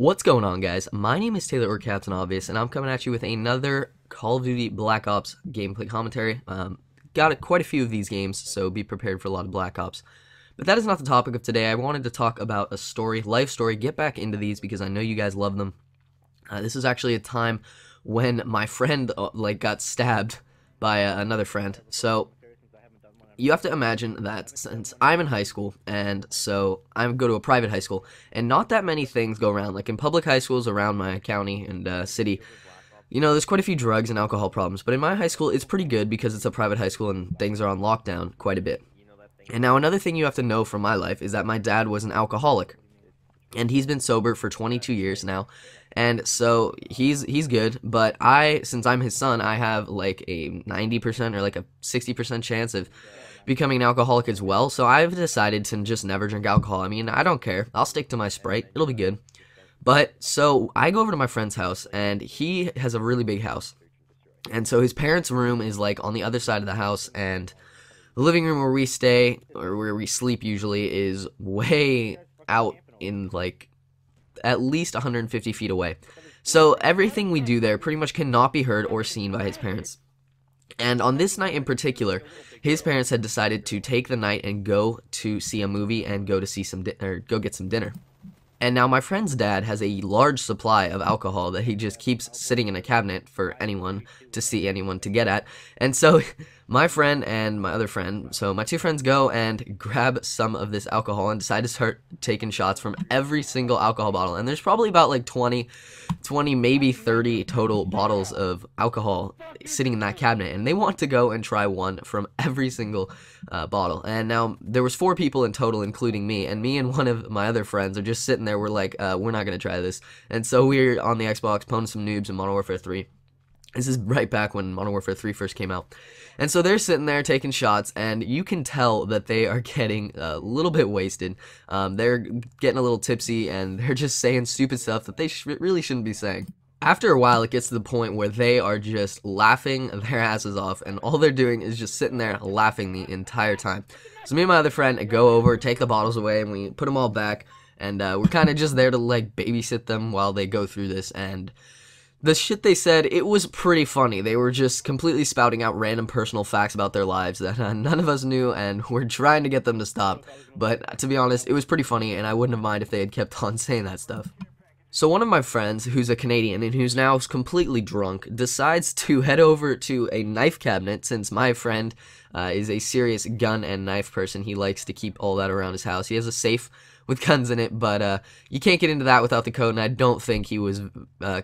What's going on, guys? My name is Taylor or Captain Obvious, and I'm coming at you with another Call of Duty Black Ops gameplay commentary. Quite a few of these games, so be prepared for a lot of Black Ops. But that is not the topic of today. I wanted to talk about a story, life story, get back into these because I know you guys love them. This is actually a time when my friend got stabbed by another friend. So you have to imagine that since I'm in high school, and so I go to a private high school, and not that many things go around. Like in public high schools around my county and city, you know, there's quite a few drugs and alcohol problems. But in my high school, it's pretty good because it's a private high school and things are on lockdown quite a bit. And now another thing you have to know from my life is that my dad was an alcoholic. And he's been sober for 22 years now, and so he's good, but since I'm his son, I have like a 90% or like a 60% chance of becoming an alcoholic as well, so I've decided to just never drink alcohol. I mean, I don't care. I'll stick to my Sprite. It'll be good. But, so, I go over to my friend's house, and he has a really big house, and so his parents' room is like on the other side of the house, and the living room where we stay, or where we sleep usually, is way out in like at least 150 feet away. So everything we do there pretty much cannot be heard or seen by his parents. And on this night in particular, his parents had decided to take the night and go to see a movie and go to see go get some dinner. And now my friend's dad has a large supply of alcohol that he just keeps sitting in a cabinet for anyone to get at. And so my friend and my other friend, so my two friends go and grab some of this alcohol and decide to start taking shots from every single alcohol bottle. And there's probably about like 20, maybe 30 total bottles of alcohol sitting in that cabinet. And they want to go and try one from every single bottle. And now there was 4 people in total, including me. And me and one of my other friends are just sitting there. We're like, we're not going to try this. And so we're on the Xbox playing some noobs in Modern Warfare 3. This is right back when Modern Warfare 3 first came out. And so they're sitting there taking shots, and you can tell that they are getting a little bit wasted. They're getting a little tipsy, and they're just saying stupid stuff that they really shouldn't be saying. After a while, it gets to the point where they are just laughing their asses off, and all they're doing is just sitting there laughing the entire time. So me and my other friend go over, take the bottles away, and we put them all back, and we're kind of just there to like babysit them while they go through this. And the shit they said, it was pretty funny. They were just completely spouting out random personal facts about their lives that none of us knew, and we're trying to get them to stop. But to be honest, it was pretty funny, and I wouldn't have minded if they had kept on saying that stuff. So one of my friends, who's a Canadian and who's now completely drunk, decides to head over to a knife cabinet. Since my friend is a serious gun and knife person, he likes to keep all that around his house. He has a safe with guns in it, but you can't get into that without the code, and I don't think he was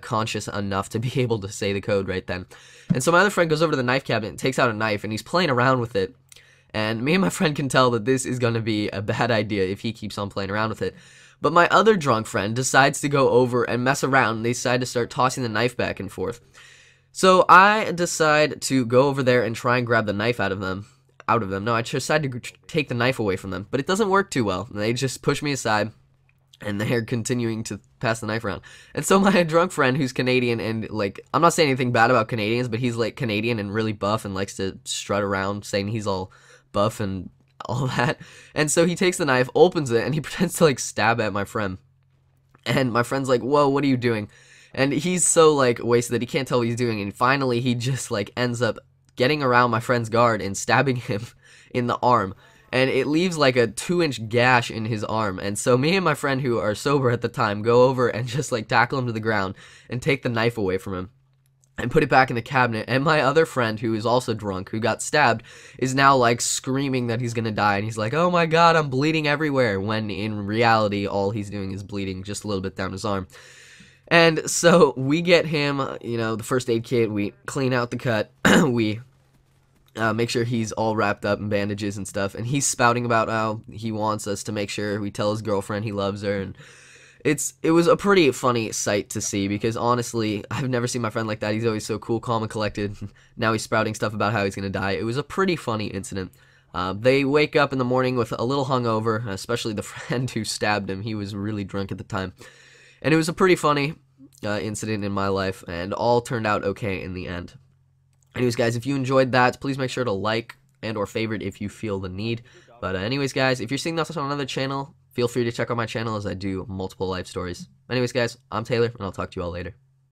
conscious enough to be able to say the code right then. And so my other friend goes over to the knife cabinet and takes out a knife, and he's playing around with it. And me and my friend can tell that this is going to be a bad idea if he keeps on playing around with it. But my other drunk friend decides to go over and mess around, and they decide to start tossing the knife back and forth. So I decide to go over there and try and grab the knife out of them. No, I decided to take the knife away from them, but it doesn't work too well. They just push me aside, and they're continuing to pass the knife around. And so my drunk friend, who's Canadian, and like, I'm not saying anything bad about Canadians, but he's like Canadian and really buff and likes to strut around saying he's all buff and all that. And so he takes the knife, opens it, and he pretends to like stab at my friend. And my friend's like, whoa, what are you doing? And he's so like wasted that he can't tell what he's doing, and finally he just like ends up getting around my friend's guard and stabbing him in the arm, and it leaves like a 2-inch gash in his arm. And so me and my friend, who are sober at the time, go over and just like tackle him to the ground and take the knife away from him and put it back in the cabinet. And my other friend, who is also drunk, who got stabbed, is now like screaming that he's gonna die, and he's like, oh my god, I'm bleeding everywhere, when in reality all he's doing is bleeding just a little bit down his arm. And so we get him, you know, the first aid kit, we clean out the cut, we make sure he's all wrapped up in bandages and stuff, and he's spouting about how he wants us to make sure we tell his girlfriend he loves her. And it was a pretty funny sight to see, because honestly, I've never seen my friend like that. He's always so cool, calm, and collected. Now he's spouting stuff about how he's gonna die. It was a pretty funny incident. They wake up in the morning with a little hungover, especially the friend who stabbed him. He was really drunk at the time. And it was a pretty funny incident in my life, and all turned out okay in the end. Anyways, guys, if you enjoyed that, please make sure to like and or favorite if you feel the need. But anyways, guys, if you're seeing this on another channel, feel free to check out my channel as I do multiple life stories. Anyways, guys, I'm Taylor, and I'll talk to you all later.